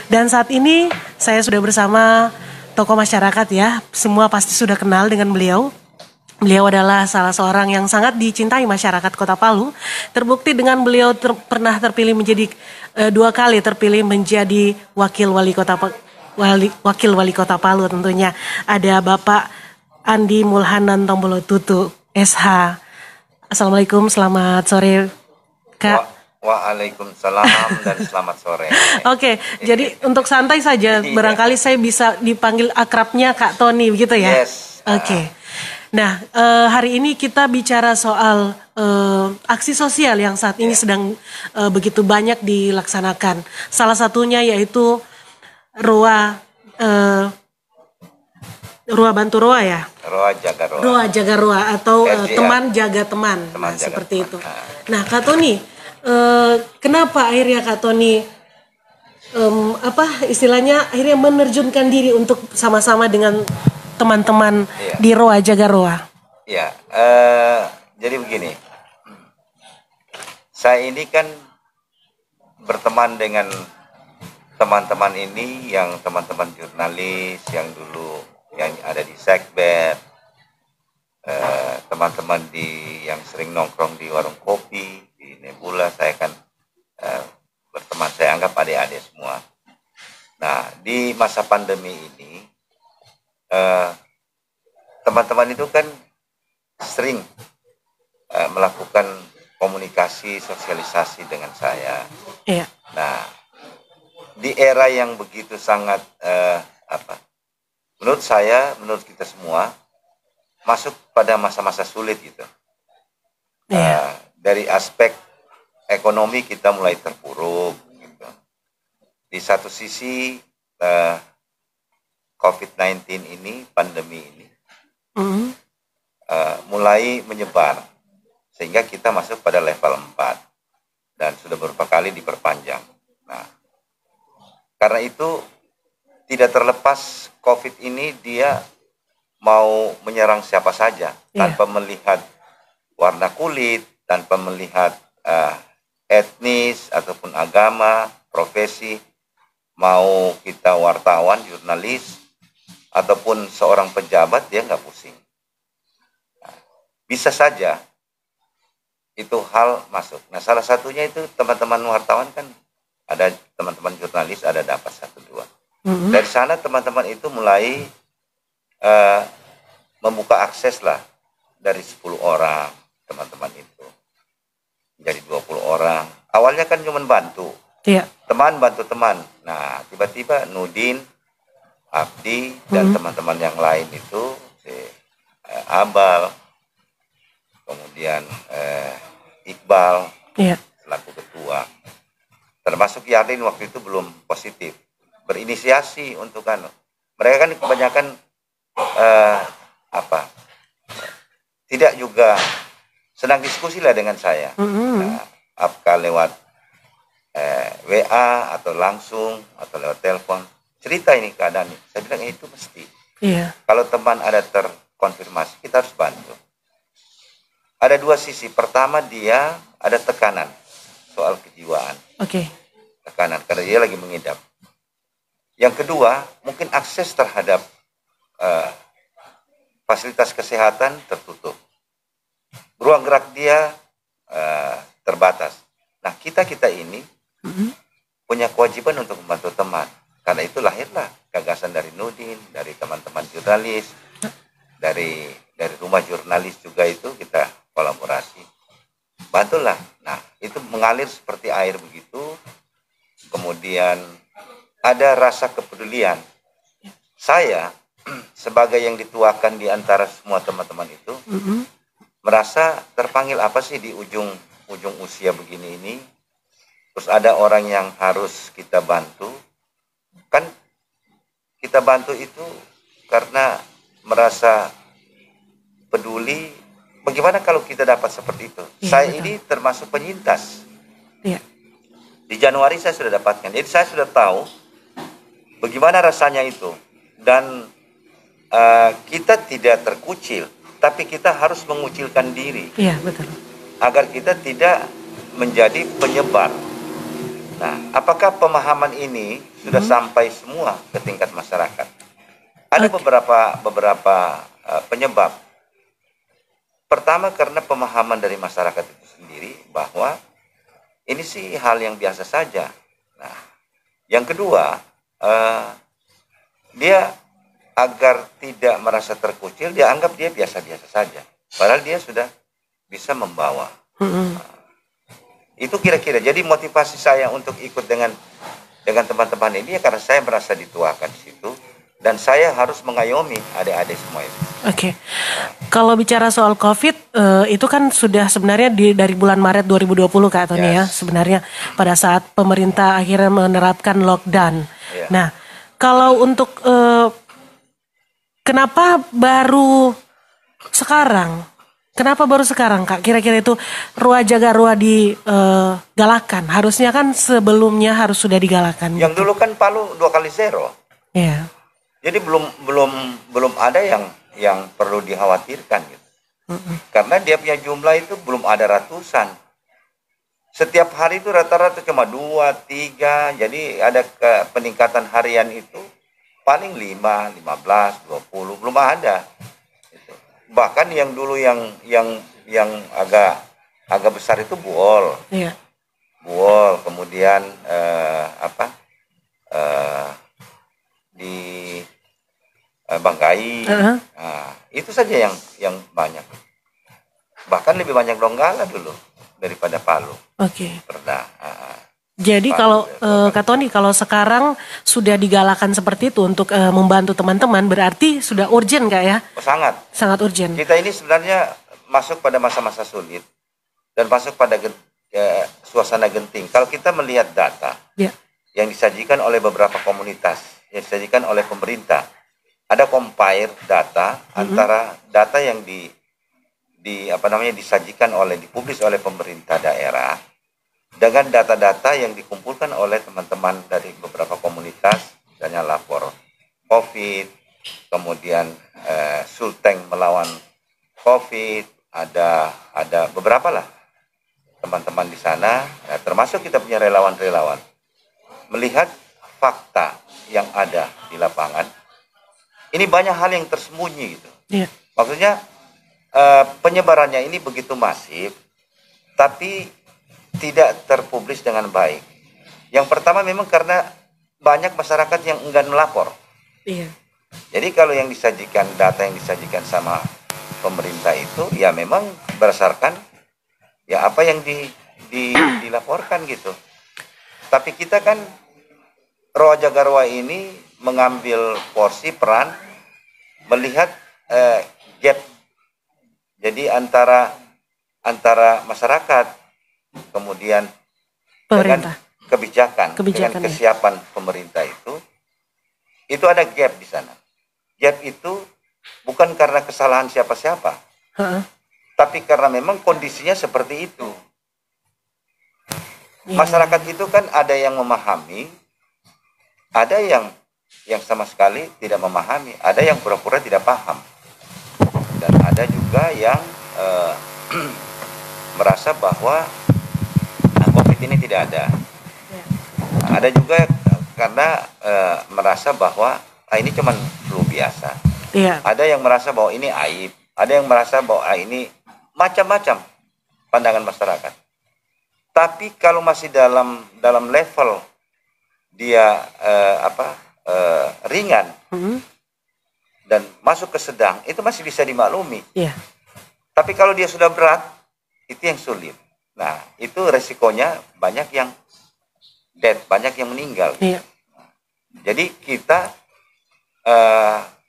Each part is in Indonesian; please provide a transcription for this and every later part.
Dan saat ini saya sudah bersama tokoh masyarakat ya. Semua pasti sudah kenal dengan beliau. Beliau adalah salah seorang yang sangat dicintai masyarakat Kota Palu. Terbukti dengan beliau pernah terpilih menjadi 2 kali terpilih menjadi wakil wali kota Palu tentunya. Ada Bapak Andi Mulhanan Tombolotutu SH. Assalamualaikum, selamat sore Kak. Waalaikumsalam dan selamat sore. Oke, jadi untuk santai saja, barangkali saya bisa dipanggil akrabnya Kak Tony, begitu ya? Yes. Oke. Nah, hari ini kita bicara soal aksi sosial yang saat ini sedang begitu banyak dilaksanakan. Salah satunya yaitu Roa Bantu Roa ya? Roa Jaga Roa. Roa Jaga Roa atau Teman Jaga Teman. Teman Jaga seperti Teman. itu. Nah, Kak Tony, kenapa akhirnya Kak Tony istilahnya akhirnya menerjunkan diri untuk sama-sama dengan teman-teman di Roa Jaga Roa? Ya, jadi begini, saya ini kan berteman dengan teman-teman ini, yang teman-teman jurnalis yang dulu yang ada di Sekber, teman-teman yang sering nongkrong di warung kopi di Nebula. Saya kan berteman, saya anggap adik-adik semua. Nah, di masa pandemi ini teman-teman itu kan sering melakukan komunikasi, sosialisasi dengan saya. Iya. Nah, di era yang begitu sangat menurut saya, menurut kita semua, masuk pada masa-masa sulit gitu. Dari aspek ekonomi kita mulai terpuruk gitu. Di satu sisi COVID-19 ini, pandemi ini mulai menyebar sehingga kita masuk pada level 4 dan sudah beberapa kali diperpanjang. Nah, karena itu tidak terlepas COVID ini, dia mau menyerang siapa saja tanpa melihat warna kulit, tanpa melihat etnis ataupun agama, profesi, mau kita wartawan, jurnalis, ataupun seorang pejabat, dia nggak pusing. Nah, bisa saja itu hal masuk. Nah, salah satunya itu teman-teman wartawan kan, ada teman-teman jurnalis, ada dapat 1-2. Dari sana teman-teman itu mulai membuka akses lah, dari 10 orang teman-teman itu menjadi 20 orang. Awalnya kan cuma bantu, teman bantu teman. Nah, tiba-tiba Nudin, Abdi, dan teman-teman yang lain itu, si Abal, kemudian Iqbal selaku ketua, termasuk Yardin waktu itu belum positif, berinisiasi untuk mereka kan kebanyakan tidak juga senang diskusi lah dengan saya. Apakah lewat WA atau langsung atau lewat telepon, cerita ini keadaan. Saya bilang itu mesti. Kalau teman ada terkonfirmasi, kita harus bantu. Ada 2 sisi. Pertama, dia ada tekanan soal kejiwaan. Tekanan karena dia lagi mengidap. Yang kedua, mungkin akses terhadap fasilitas kesehatan tertutup. Ruang gerak dia terbatas. Nah, kita ini punya kewajiban untuk membantu teman. Karena itu lahirlah gagasan dari Nudin, dari teman-teman jurnalis, dari rumah jurnalis juga, itu kita kolaborasi. Bantulah. Nah, itu mengalir seperti air begitu. Kemudian ada rasa kepedulian. Saya sebagai yang dituakan di antara semua teman-teman itu, merasa terpanggil apa sih di ujung usia begini ini, terus ada orang yang harus kita bantu. Kan kita bantu itu karena merasa peduli. Bagaimana kalau kita dapat seperti itu? Saya ini termasuk penyintas. Di Januari saya sudah dapatkan. Jadi saya sudah tahu bagaimana rasanya itu. Dan kita tidak terkucil, tapi kita harus mengucilkan diri. Iya, betul. Agar kita tidak menjadi penyebar. Nah, apakah pemahaman ini sudah sampai semua ke tingkat masyarakat? Ada beberapa penyebab. Pertama, karena pemahaman dari masyarakat itu sendiri bahwa ini sih hal yang biasa saja. Nah, yang kedua, dia agar tidak merasa terkucil, dia anggap dia biasa-biasa saja. Padahal dia sudah bisa membawa. Itu kira-kira. Jadi motivasi saya untuk ikut dengan teman-teman ini ya karena saya merasa dituakan di situ dan saya harus mengayomi adik-adik semua itu. Oke. Kalau bicara soal COVID, itu kan sudah sebenarnya dari bulan Maret 2020 Kak Tony ya, sebenarnya pada saat pemerintah akhirnya menerapkan lockdown. Nah, kalau untuk kenapa baru sekarang? Kenapa baru sekarang Kak? Kira-kira itu Rua Jaga Rua digalakan. Harusnya kan sebelumnya harus sudah digalakan. Yang dulu kan Palu 2-0. Iya. Jadi belum ada yang perlu dikhawatirkan gitu. Karena dia punya jumlah itu belum ada ratusan. Setiap hari itu rata-rata cuma 2, 3. Jadi ada peningkatan harian itu paling 5, 15, 20 belum ada. Bahkan yang dulu yang agak besar itu Buol. Iya. Buol, kemudian di Bangkai. Nah, itu saja yang banyak. Bahkan lebih banyak Donggala dulu daripada Palu. Oke. Pernah. Jadi kalau Kak Tony, kalau sekarang sudah digalakan seperti itu untuk membantu teman-teman, berarti sudah urgent Kak ya? Sangat. Sangat urgent. Kita ini sebenarnya masuk pada masa-masa sulit dan masuk pada suasana genting. Kalau kita melihat data yang disajikan oleh beberapa komunitas, yang disajikan oleh pemerintah, ada compare data antara data yang disajikan dipublis oleh pemerintah daerah dengan data-data yang dikumpulkan oleh teman-teman dari beberapa komunitas, misalnya lapor COVID, kemudian Sulteng melawan COVID, ada beberapa lah teman-teman di sana, termasuk kita punya relawan-relawan, melihat fakta yang ada di lapangan. Ini banyak hal yang tersembunyi gitu. Maksudnya penyebarannya ini begitu masif, tapi tidak terpublis dengan baik. Yang pertama memang karena banyak masyarakat yang enggan melapor. Jadi kalau yang disajikan, data yang disajikan sama pemerintah itu ya memang berdasarkan ya apa yang dilaporkan gitu. Tapi kita kan Rua Jaga Rua ini mengambil porsi peran melihat gap. Jadi antara masyarakat kemudian pemerintah. Dengan kebijakan dengan kesiapan pemerintah itu ada gap di sana. Gap itu bukan karena kesalahan siapa-siapa, tapi karena memang kondisinya seperti itu. Masyarakat itu kan ada yang memahami, ada yang sama sekali tidak memahami, ada yang pura-pura tidak paham, dan ada juga yang merasa bahwa COVID ini tidak ada. Ada juga karena merasa bahwa ini cuma flu biasa. Ada yang merasa bahwa ini aib. Ada yang merasa bahwa ini macam-macam pandangan masyarakat. Tapi kalau masih dalam level dia ringan dan masuk ke sedang, itu masih bisa dimaklumi. Tapi kalau dia sudah berat, itu yang sulit. Nah, itu resikonya banyak yang dead, banyak yang meninggal. Jadi kita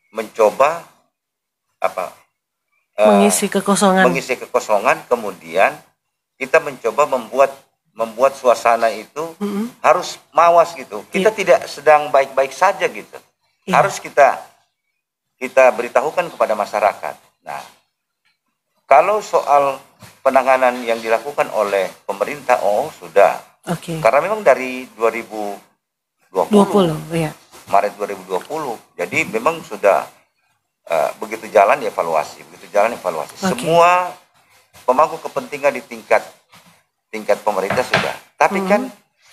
mencoba mengisi kekosongan, kemudian kita mencoba membuat suasana itu harus mawas gitu. Kita tidak sedang baik-baik saja gitu. Harus kita beritahukan kepada masyarakat. Nah, kalau soal penanganan yang dilakukan oleh pemerintah, sudah. Karena memang dari 2020, Maret 2020, jadi memang sudah begitu jalan evaluasi. Semua pemangku kepentingan di tingkat pemerintah sudah. Tapi kan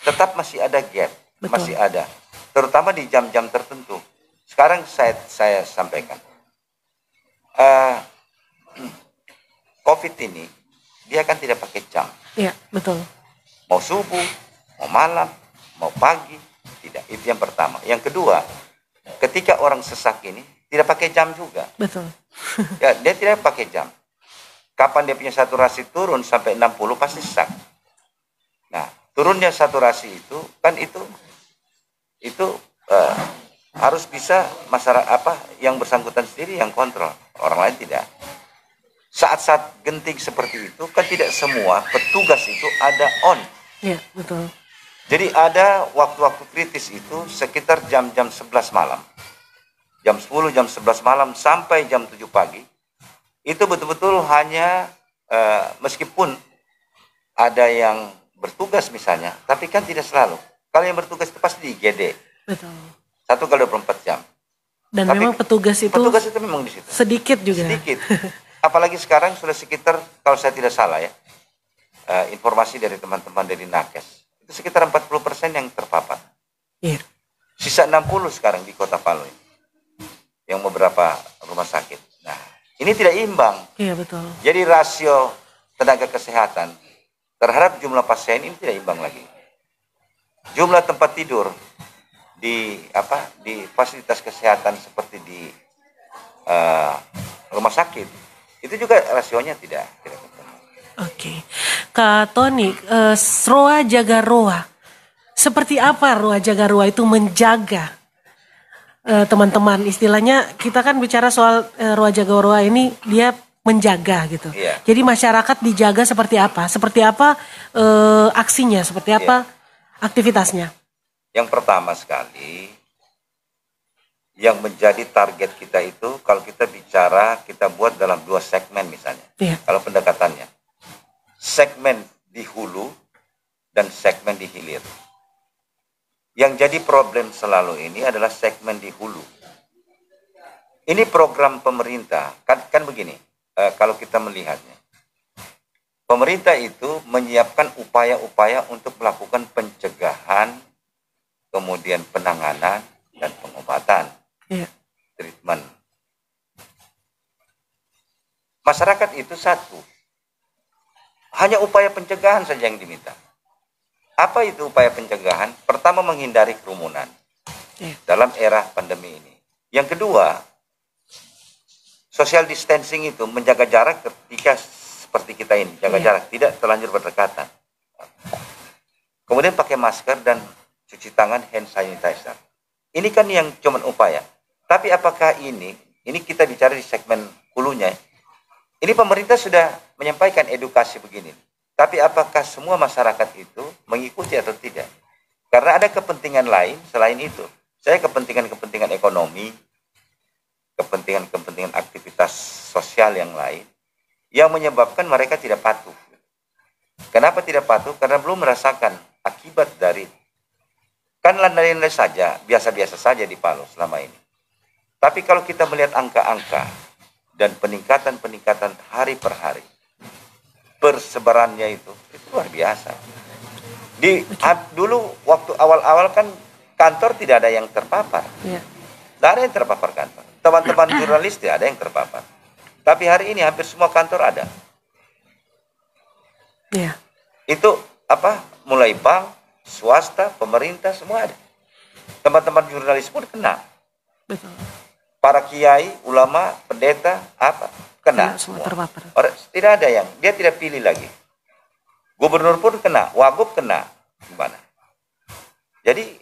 tetap masih ada gap, Betul. masih ada, terutama di jam-jam tertentu. Sekarang saya sampaikan, COVID ini dia kan tidak pakai jam, Iya, betul. mau subuh, mau malam, mau pagi, tidak. Itu yang pertama. Yang kedua, ketika orang sesak ini tidak pakai jam juga. Betul. Ya, dia tidak pakai jam. Kapan dia punya saturasi turun sampai 60 pasti sesak. Nah, turunnya saturasi itu kan itu harus bisa masyarakat yang bersangkutan sendiri yang kontrol, orang lain tidak. Saat-saat genting seperti itu kan tidak semua petugas itu ada on. Iya, betul. Jadi ada waktu-waktu kritis itu sekitar jam-jam 11 malam. Jam 10, jam 11 malam sampai jam 7 pagi. Itu betul-betul hanya meskipun ada yang bertugas misalnya, tapi kan tidak selalu. Kalau yang bertugas itu pasti di IGD. Betul. 1 kali 24 jam. Dan Tapi memang petugas itu memang di situ. sedikit juga. Sedikit. Apalagi sekarang sudah sekitar, kalau saya tidak salah ya, informasi dari teman-teman dari Nakes, itu sekitar 40% yang terpapar. Iya. Sisa 60 sekarang di Kota Palu, yang beberapa rumah sakit. Nah, ini tidak imbang. Iya, betul. Jadi rasio tenaga kesehatan terhadap jumlah pasien ini tidak imbang lagi. Jumlah tempat tidur di fasilitas kesehatan seperti di rumah sakit itu juga rasionya tidak ketemu. Oke. Kak Tony, Roa Jaga Roa. Seperti apa Roa Jaga Roa itu menjaga teman-teman? Istilahnya kita kan bicara soal Roa Jaga Roa ini dia menjaga gitu. Iya. Jadi masyarakat dijaga seperti apa? Seperti apa aksinya? Seperti apa aktivitasnya? Yang pertama sekali, yang menjadi target kita itu kalau kita bicara, kita buat dalam 2 segmen misalnya. Iya. Kalau pendekatannya, segmen di hulu dan segmen di hilir. Yang jadi problem selalu ini adalah segmen di hulu. Ini program pemerintah, kan begini, kalau kita melihatnya. Pemerintah itu menyiapkan upaya-upaya untuk melakukan pencegahan, kemudian penanganan, dan pengobatan. Iya. Treatment. Masyarakat itu satu. Hanya upaya pencegahan saja yang diminta. Apa itu upaya pencegahan? Pertama, menghindari kerumunan dalam era pandemi ini. Yang kedua, social distancing itu menjaga jarak ketika seperti kita ini, jaga jarak, tidak terlanjur berdekatan. Kemudian pakai masker dan cuci tangan, hand sanitizer. Ini kan yang cuma upaya. Tapi apakah ini kita bicara di segmen hulunya, ini pemerintah sudah menyampaikan edukasi begini. Tapi apakah semua masyarakat itu mengikuti atau tidak? Karena ada kepentingan lain selain itu. Saya kepentingan-kepentingan ekonomi, kepentingan-kepentingan aktivitas sosial yang lain, yang menyebabkan mereka tidak patuh. Kenapa tidak patuh? Karena belum merasakan akibat dari, kan landai-landai saja, biasa-biasa saja di Palu selama ini. Tapi kalau kita melihat angka-angka dan peningkatan-peningkatan hari per hari, persebarannya itu luar biasa. Dulu waktu awal-awal kan kantor tidak ada yang terpapar. Iya. Tidak ada yang terpapar kantor. Teman-teman jurnalis tidak ada yang terpapar. Tapi hari ini hampir semua kantor ada. Iya. Itu mulai bank, swasta, pemerintah, semua ada. Teman-teman jurnalis pun kena. Betul. Para kiai, ulama, pendeta, kena Semua semua. terpapar. Tidak ada yang, dia tidak pilih lagi. Gubernur pun kena, wagub kena. Gimana? Jadi,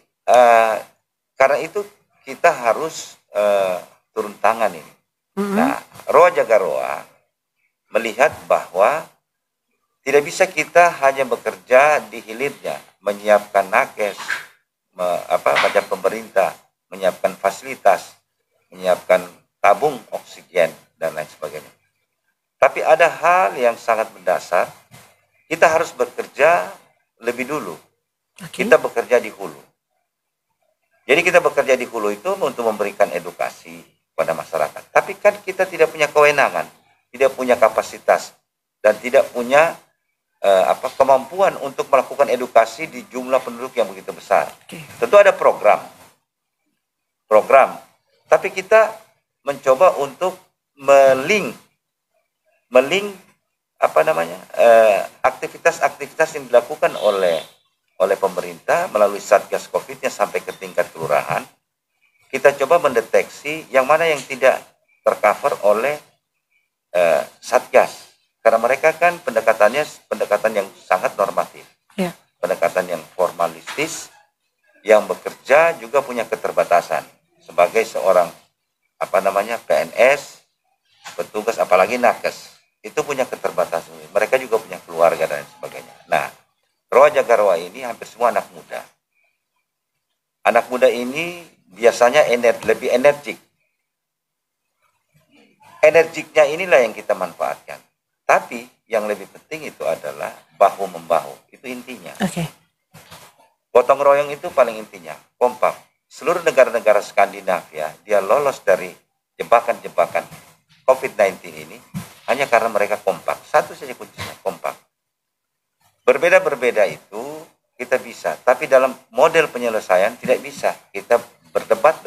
karena itu kita harus turun tangan ini. Nah, Roa Jaga Roa melihat bahwa tidak bisa kita hanya bekerja di hilirnya, menyiapkan nakes, macam pemerintah, menyiapkan fasilitas, menyiapkan tabung oksigen, dan lain sebagainya. Tapi ada hal yang sangat mendasar, kita harus bekerja lebih dulu. Kita bekerja di hulu. Jadi kita bekerja di hulu itu untuk memberikan edukasi pada masyarakat. Tapi kan kita tidak punya kewenangan, tidak punya kapasitas, dan tidak punya kemampuan untuk melakukan edukasi di jumlah penduduk yang begitu besar. Tentu ada program, tapi kita mencoba untuk melink aktivitas-aktivitas yang dilakukan oleh pemerintah melalui Satgas Covid-nya sampai ke tingkat kelurahan. Kita coba mendeteksi yang mana yang tidak tercover oleh Satgas, karena mereka kan pendekatan yang sangat normatif, pendekatan yang formalistis, yang bekerja juga punya keterbatasan sebagai seorang PNS, petugas, apalagi nakes, itu punya keterbatasan. Mereka juga punya keluarga dan sebagainya. Nah, Roa Jaga Roa ini hampir semua anak muda. Anak muda ini biasanya lebih energik. Energiknya inilah yang kita manfaatkan. Tapi yang lebih penting itu adalah bahu-membahu. Itu intinya. Gotong royong itu paling intinya. Kompak. Seluruh negara-negara Skandinavia, dia lolos dari jebakan-jebakan COVID-19 ini hanya karena mereka kompak. Satu saja kuncinya, kompak. Berbeda-berbeda itu kita bisa, tapi dalam model penyelesaian tidak bisa. Kita berdebat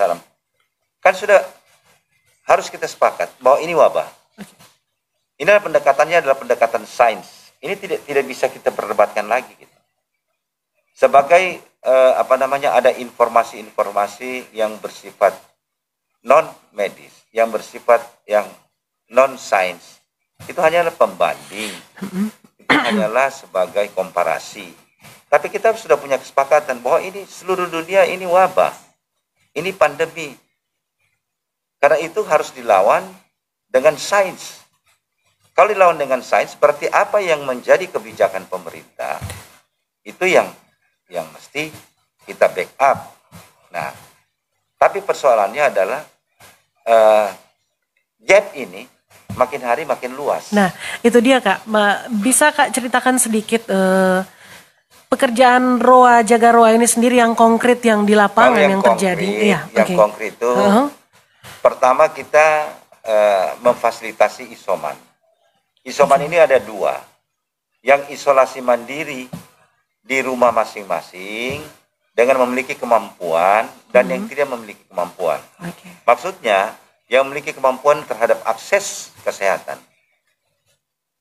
kan sudah harus kita sepakat bahwa ini wabah. Ini pendekatannya adalah pendekatan sains. Ini tidak bisa kita perdebatkan lagi gitu. Sebagai ada informasi-informasi yang bersifat non medis, yang bersifat yang non sains, itu hanyalah pembanding, itu hanyalah sebagai komparasi. Tapi kita sudah punya kesepakatan bahwa ini seluruh dunia ini wabah, ini pandemi. Karena itu harus dilawan dengan sains. Kalau dilawan dengan sains, berarti apa yang menjadi kebijakan pemerintah itu yang mesti kita backup. Nah, tapi persoalannya adalah gap ini makin hari makin luas. Nah, itu dia Kak. Bisa Kak ceritakan sedikit pekerjaan Roa Jaga Roa ini sendiri yang konkret yang di lapangan yang terjadi? Yang konkret itu pertama kita memfasilitasi isoman. Isoman ini ada dua. Yang isolasi mandiri di rumah masing-masing dengan memiliki kemampuan dan yang tidak memiliki kemampuan. Maksudnya yang memiliki kemampuan terhadap akses kesehatan,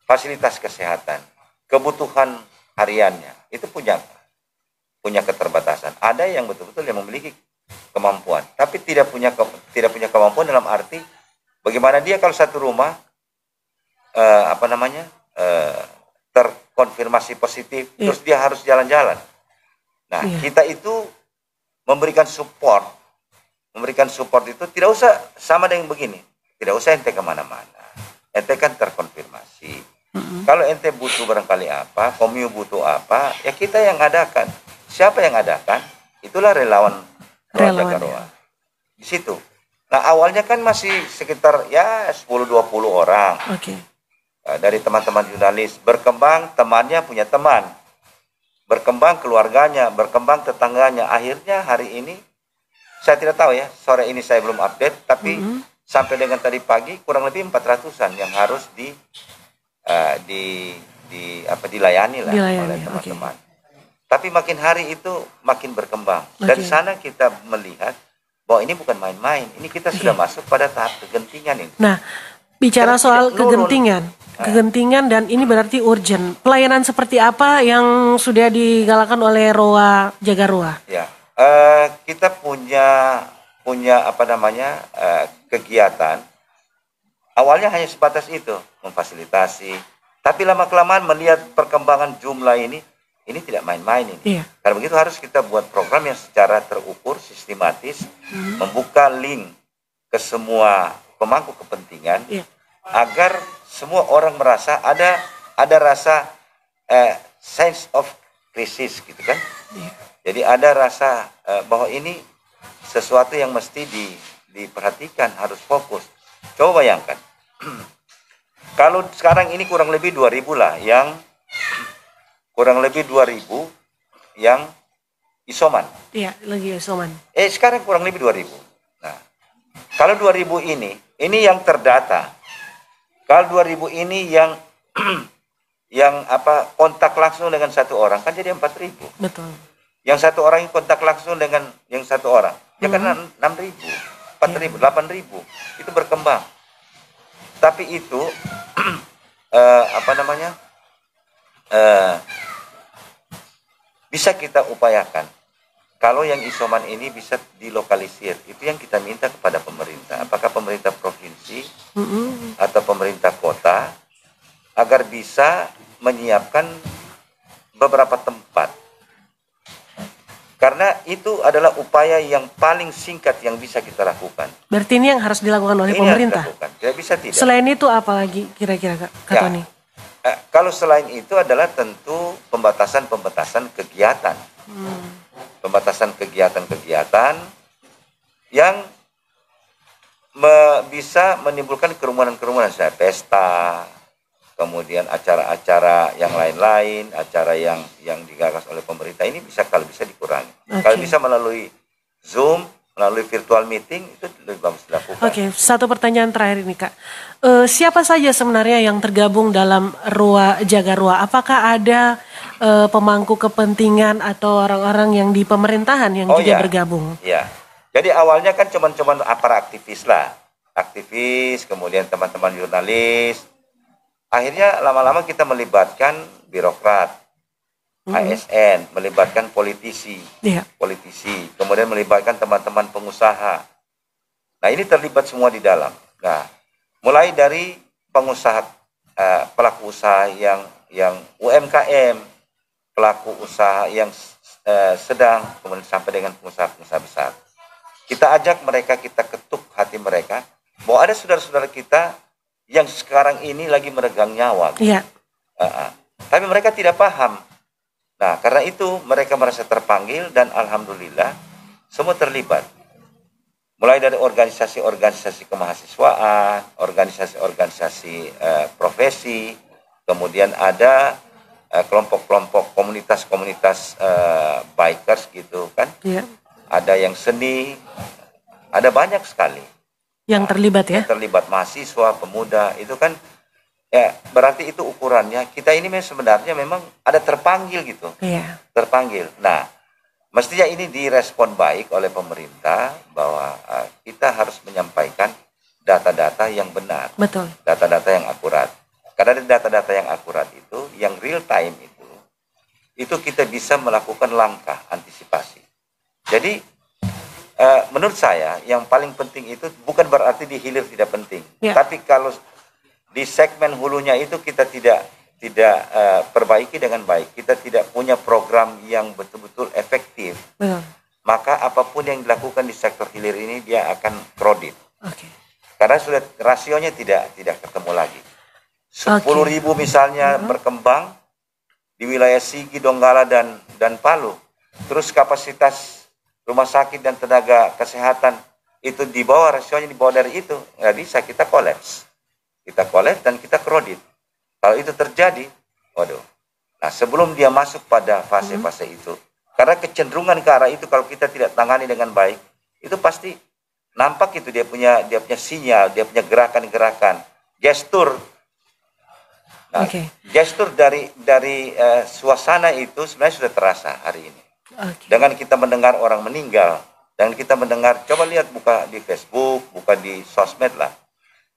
fasilitas kesehatan, kebutuhan hariannya itu punya keterbatasan. Ada yang betul-betul yang memiliki kemampuan, tapi tidak punya kemampuan dalam arti bagaimana dia kalau satu rumah terkonfirmasi positif, terus dia harus jalan-jalan. Nah, kita itu memberikan support itu tidak usah sama dengan begini, tidak usah ente kemana-mana, ente kan terkonfirmasi. Kalau ente butuh barangkali apa, komu butuh apa, ya kita yang adakan. Siapa yang adakan? Itulah relawan Roa Jaga Roa. Di situ. Nah, awalnya kan masih sekitar 10-20 orang. Dari teman-teman jurnalis, berkembang temannya punya teman, berkembang keluarganya, berkembang tetangganya. Akhirnya hari ini saya tidak tahu ya, sore ini saya belum update, tapi sampai dengan tadi pagi kurang lebih 400-an yang harus dilayani oleh teman-teman. Tapi makin hari itu makin berkembang. Dari sana kita melihat bahwa ini bukan main-main, ini kita sudah masuk pada tahap kegentingan ini. Nah, bicara soal kegentingan dan ini berarti urgent. Pelayanan seperti apa yang sudah digalakan oleh Roa Jaga Roa? Ya, kita punya kegiatan. Awalnya hanya sebatas itu, memfasilitasi. Tapi lama-kelamaan melihat perkembangan jumlah ini tidak main-main ini. Karena begitu harus kita buat program yang secara terukur, sistematis, membuka link ke semua pemangku kepentingan, agar semua orang merasa ada rasa sense of crisis gitu kan. Jadi ada rasa bahwa ini sesuatu yang mesti diperhatikan, harus fokus. Coba bayangkan. Kalau sekarang ini kurang lebih 2.000 lah yang isoman. Iya, lagi isoman. Sekarang kurang lebih 2.000. Nah, kalau 2.000 ini yang terdata. Kalau 2.000 ini kontak langsung dengan satu orang kan jadi 4.000. Betul. Yang satu orang yang kontak langsung dengan yang satu orang, ya kan 6.000, 4.000, 8.000. Itu berkembang. Tapi itu bisa kita upayakan. Kalau yang isoman ini bisa dilokalisir, itu yang kita minta kepada pemerintah. Apakah pemerintah provinsi atau pemerintah kota, agar bisa menyiapkan beberapa tempat. Karena itu adalah upaya yang paling singkat yang bisa kita lakukan. Berarti ini yang harus dilakukan oleh pemerintah? Tidak bisa tidak. Selain itu apa lagi kira-kira Kak Tony? Kalau selain itu adalah tentu pembatasan kegiatan. Pembatasan kegiatan-kegiatan yang bisa menimbulkan kerumunan-kerumunan, misalnya pesta, kemudian acara-acara yang lain-lain, acara yang digagas oleh pemerintah ini kalau bisa dikurangi. Okay. Kalau bisa melalui Zoom, melalui virtual meeting, itu lebih bagus dilakukan. Oke, satu pertanyaan terakhir ini Kak. Siapa saja sebenarnya yang tergabung dalam Jaga Rua? Apakah ada pemangku kepentingan atau orang-orang yang di pemerintahan yang juga bergabung? Iya. Jadi awalnya kan cuma para aktivis lah. Aktivis, kemudian teman-teman jurnalis. Akhirnya lama-lama kita melibatkan birokrat, ASN, melibatkan politisi, kemudian melibatkan teman-teman pengusaha. Nah ini terlibat semua di dalam. Nah, mulai dari pengusaha, pelaku usaha yang UMKM, pelaku usaha yang sedang, kemudian sampai dengan pengusaha-pengusaha besar. Kita ajak mereka, kita ketuk hati mereka, bahwa ada saudara-saudara kita yang sekarang ini lagi meregang nyawa. Iya. Tapi mereka tidak paham. Nah, karena itu mereka merasa terpanggil dan alhamdulillah semua terlibat. Mulai dari organisasi-organisasi kemahasiswaan, organisasi-organisasi profesi, kemudian ada kelompok-kelompok komunitas-komunitas bikers gitu kan. Iya. Ada yang seni, ada banyak sekali. Yang terlibat ya? Yang terlibat mahasiswa, pemuda, itu kan ya berarti itu ukurannya. Kita ini sebenarnya memang ada terpanggil gitu. Iya. Terpanggil. Nah, mestinya ini direspon baik oleh pemerintah bahwa kita harus menyampaikan data-data yang benar. Betul. Data-data yang akurat. Karena dari data-data yang akurat itu, yang real time itu kita bisa melakukan langkah antisipasi. Jadi menurut saya yang paling penting itu bukan berarti di hilir tidak penting, tapi kalau di segmen hulunya itu kita tidak perbaiki dengan baik, kita tidak punya program yang betul-betul efektif, maka apapun yang dilakukan di sektor hilir ini dia akan kredit. Karena sudah rasionya tidak ketemu lagi. 10.000 misalnya berkembang di wilayah Sigi, Donggala dan Palu, terus kapasitas rumah sakit dan tenaga kesehatan itu di bawah, rasionya di bawah dari itu, nggak bisa, kita kolaps. Kita kolaps dan kita kredit. Kalau itu terjadi, waduh. Nah, sebelum dia masuk pada fase-fase itu, karena kecenderungan ke arah itu kalau kita tidak tangani dengan baik, itu pasti nampak itu dia punya sinyal, dia punya gerakan-gerakan, gestur. Nah, gestur dari suasana itu sebenarnya sudah terasa hari ini. Dengan kita mendengar orang meninggal, dan kita mendengar, coba lihat, buka di Facebook, buka di sosmed lah.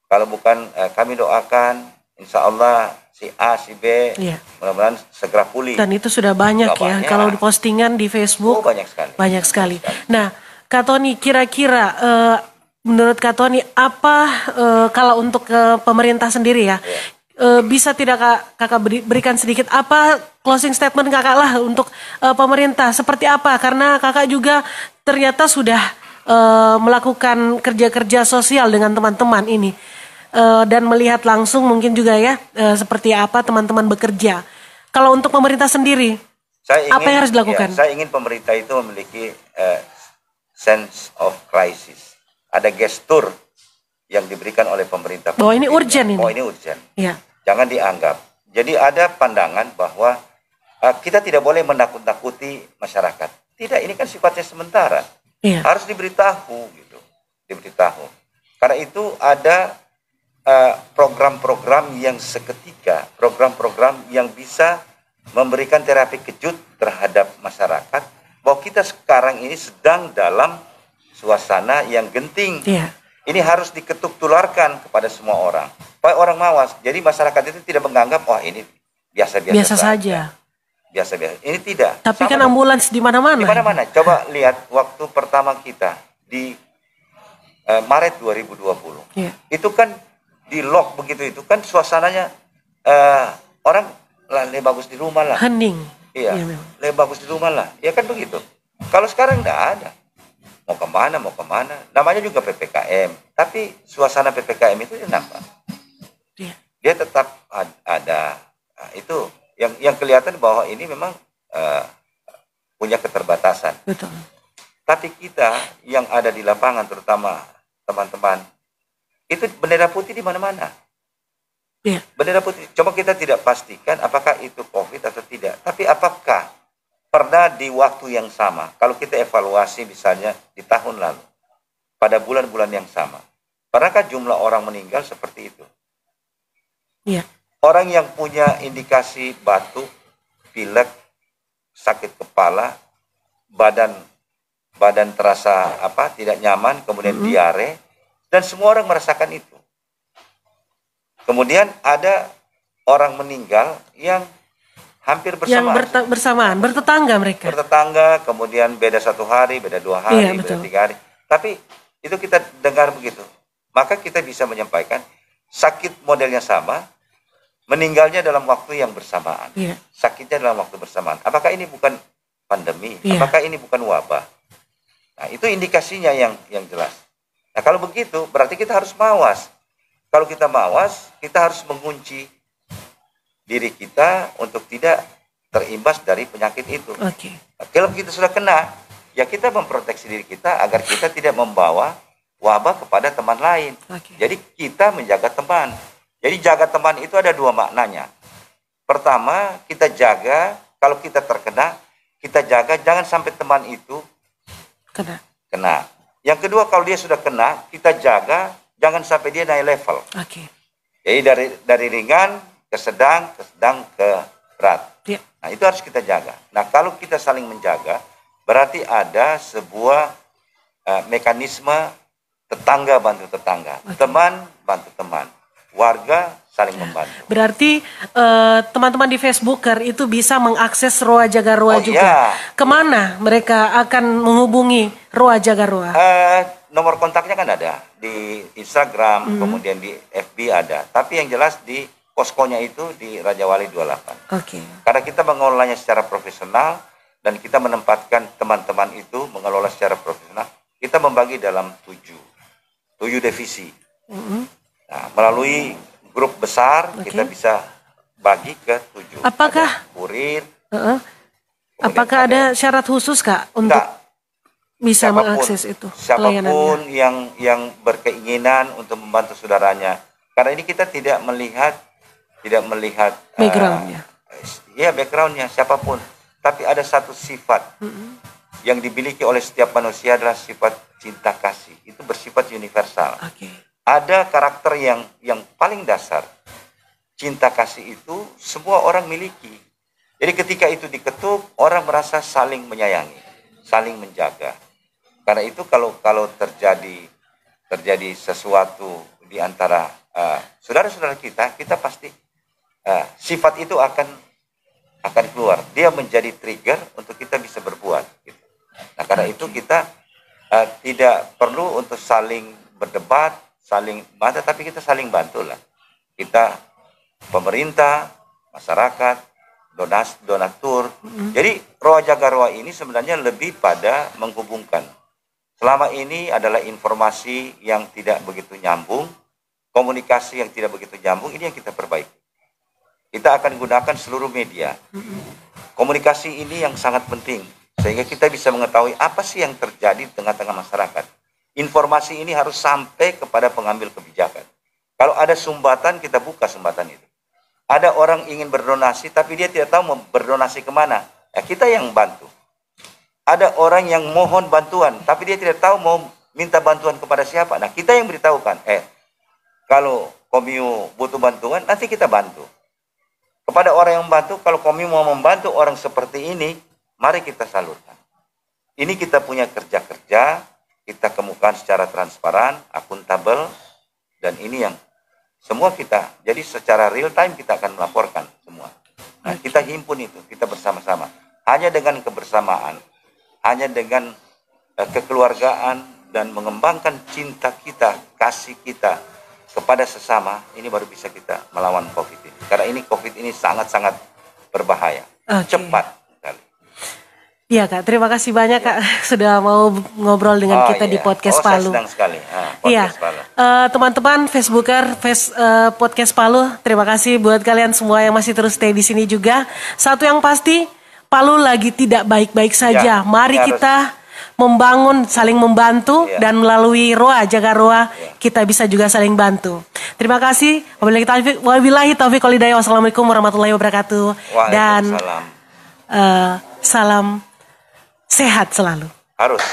Kalau bukan kami doakan, insya Allah si A, si B, mudah-mudahan segera pulih. Dan itu sudah banyak ya, kalau di postingan di Facebook, banyak sekali. Nah, Kak Tony, kira-kira menurut Kak Tony, apa kalau untuk pemerintah sendiri ya, bisa tidak kakak berikan sedikit apa closing statement kakak lah untuk pemerintah seperti apa, karena kakak juga ternyata sudah melakukan kerja-kerja sosial dengan teman-teman ini dan melihat langsung mungkin juga ya seperti apa teman-teman bekerja. Kalau untuk pemerintah sendiri, apa yang harus dilakukan? Saya ingin pemerintah itu memiliki sense of crisis, ada gestur yang diberikan oleh pemerintah. Bahwa ini urgent ini. Oh, ini urgent. Ya. Jangan dianggap. Jadi ada pandangan bahwa kita tidak boleh menakut-nakuti masyarakat. Tidak, ini kan sifatnya sementara. Harus diberitahu gitu. Diberitahu. Karena itu ada program-program yang seketika, program-program yang bisa memberikan terapi kejut terhadap masyarakat, bahwa kita sekarang ini sedang dalam suasana yang genting. Iya. Ini harus diketuk tularkan kepada semua orang, supaya orang mawas. Jadi masyarakat itu tidak menganggap, wah ini biasa-biasa saja. Biasa-biasa. Ini tidak. Tapi kan ambulans di mana-mana. Di mana-mana. Coba lihat waktu pertama kita di Maret 2020. Iya. Itu kan di lock begitu, itu kan suasananya orang lah lebih bagus di rumah lah. Hening. Iya. Iya, Lebih bagus di rumah lah. Ya kan begitu. Kalau sekarang enggak ada. Mau kemana. Namanya juga PPKM. Tapi suasana PPKM itu nampak. Iya. Dia tetap ada. Nah, itu yang kelihatan bahwa ini memang punya keterbatasan. Betul. Tapi kita yang ada di lapangan, terutama teman-teman, itu bendera putih di mana-mana. Iya. Bendera putih. Coba kita tidak pastikan apakah itu COVID atau tidak. Tapi apakah pernah di waktu yang sama, kalau kita evaluasi misalnya di tahun lalu, pada bulan-bulan yang sama, pernahkah jumlah orang meninggal seperti itu? Iya. Orang yang punya indikasi batuk, pilek, sakit kepala, badan terasa tidak nyaman, kemudian diare, dan semua orang merasakan itu. Kemudian ada orang meninggal yang hampir bersamaan. Yang bersamaan, bertetangga mereka. Bertetangga, kemudian beda 1 hari, beda 2 hari, Iya, beda betul. 3 hari. Tapi itu kita dengar begitu. Maka kita bisa menyampaikan sakit modelnya sama, meninggalnya dalam waktu yang bersamaan. Iya. Sakitnya dalam waktu bersamaan. Apakah ini bukan pandemi? Iya. Apakah ini bukan wabah? Nah, itu indikasinya yang jelas. Nah, kalau begitu berarti kita harus mawas. Kalau kita mawas, kita harus mengunci diri kita untuk tidak terimbas dari penyakit itu. Oke. Nah, kalau kita sudah kena, ya kita memproteksi diri kita agar kita tidak membawa wabah kepada teman lain. Oke. Jadi kita menjaga teman. Jadi jaga teman itu ada 2 maknanya. Pertama, kita jaga, kalau kita terkena, kita jaga jangan sampai teman itu kena. Yang kedua, kalau dia sudah kena, kita jaga jangan sampai dia naik level. Oke. Jadi dari ringan ke sedang ke berat. Iya. Nah, itu harus kita jaga. Nah, kalau kita saling menjaga, berarti ada sebuah mekanisme tetangga bantu tetangga, teman bantu teman, warga saling membantu. Berarti teman-teman di Facebooker itu bisa mengakses Roa Jaga Roa juga. Iya. Kemana mereka akan menghubungi Roa Jaga Roa? Nomor kontaknya kan ada di Instagram, kemudian di FB ada. Tapi yang jelas di poskonya itu di Raja Wali 28. Oke. Karena kita mengelolanya secara profesional dan kita menempatkan teman-teman itu mengelola secara profesional, kita membagi dalam 7 divisi. Nah, melalui grup besar kita bisa bagi ke 7. Apakah ada kurir? Apakah ada syarat khusus Kak untuk bisa mengakses itu siapapun pelayanannya? yang berkeinginan untuk membantu saudaranya. Karena ini kita tidak melihat Backgroundnya. Backgroundnya siapapun. Tapi ada satu sifat yang dimiliki oleh setiap manusia adalah sifat cinta kasih. Itu bersifat universal. Oke. Ada karakter yang paling dasar. Cinta kasih itu semua orang miliki. Jadi ketika itu diketuk, orang merasa saling menyayangi, saling menjaga. Karena itu kalau terjadi sesuatu di antara saudara-saudara kita pasti sifat itu akan keluar. Dia menjadi trigger untuk kita bisa berbuat. Gitu. Nah, karena itu kita tidak perlu untuk saling berdebat, tapi kita saling bantulah. Kita pemerintah, masyarakat, donatur. Jadi Roa Jaga Roa ini sebenarnya lebih pada menghubungkan. Selama ini adalah informasi yang tidak begitu nyambung, komunikasi yang tidak begitu nyambung, ini yang kita perbaiki. Kita akan gunakan seluruh media. Komunikasi ini yang sangat penting, sehingga kita bisa mengetahui apa sih yang terjadi di tengah-tengah masyarakat. Informasi ini harus sampai kepada pengambil kebijakan. Kalau ada sumbatan, kita buka sumbatan itu. Ada orang ingin berdonasi, tapi dia tidak tahu mau berdonasi kemana. Ya, kita yang bantu. Ada orang yang mohon bantuan, tapi dia tidak tahu mau minta bantuan kepada siapa. Nah, kita yang beritahukan. Kalau Komiu butuh bantuan, nanti kita bantu. Kepada orang yang membantu, kalau Komiu mau membantu orang seperti ini, mari kita salurkan. Ini kita punya kerja-kerja, kita kemukakan secara transparan, akuntabel, dan ini yang semua kita, jadi secara real time kita akan melaporkan semua. Nah, kita himpun itu, kita bersama-sama. Hanya dengan kebersamaan, hanya dengan kekeluargaan, dan mengembangkan cinta kita, kasih kita kepada sesama, ini baru bisa kita melawan COVID ini. Karena ini COVID ini sangat-sangat berbahaya, cepat. Iya Kak, terima kasih banyak Kak sudah mau ngobrol dengan kita di Podcast Palu. Saya senang sekali. Iya, teman-teman Facebooker, Podcast Palu, terima kasih buat kalian semua yang masih terus stay di sini juga. Satu yang pasti, Palu lagi tidak baik-baik saja. Mari kita membangun, saling membantu, dan melalui ROA, jaga ROA, kita bisa juga saling bantu. Terima kasih. Wabillahi taufiq wal hidayah. Wassalamualaikum warahmatullahi wabarakatuh. Dan salam sehat selalu. Harus.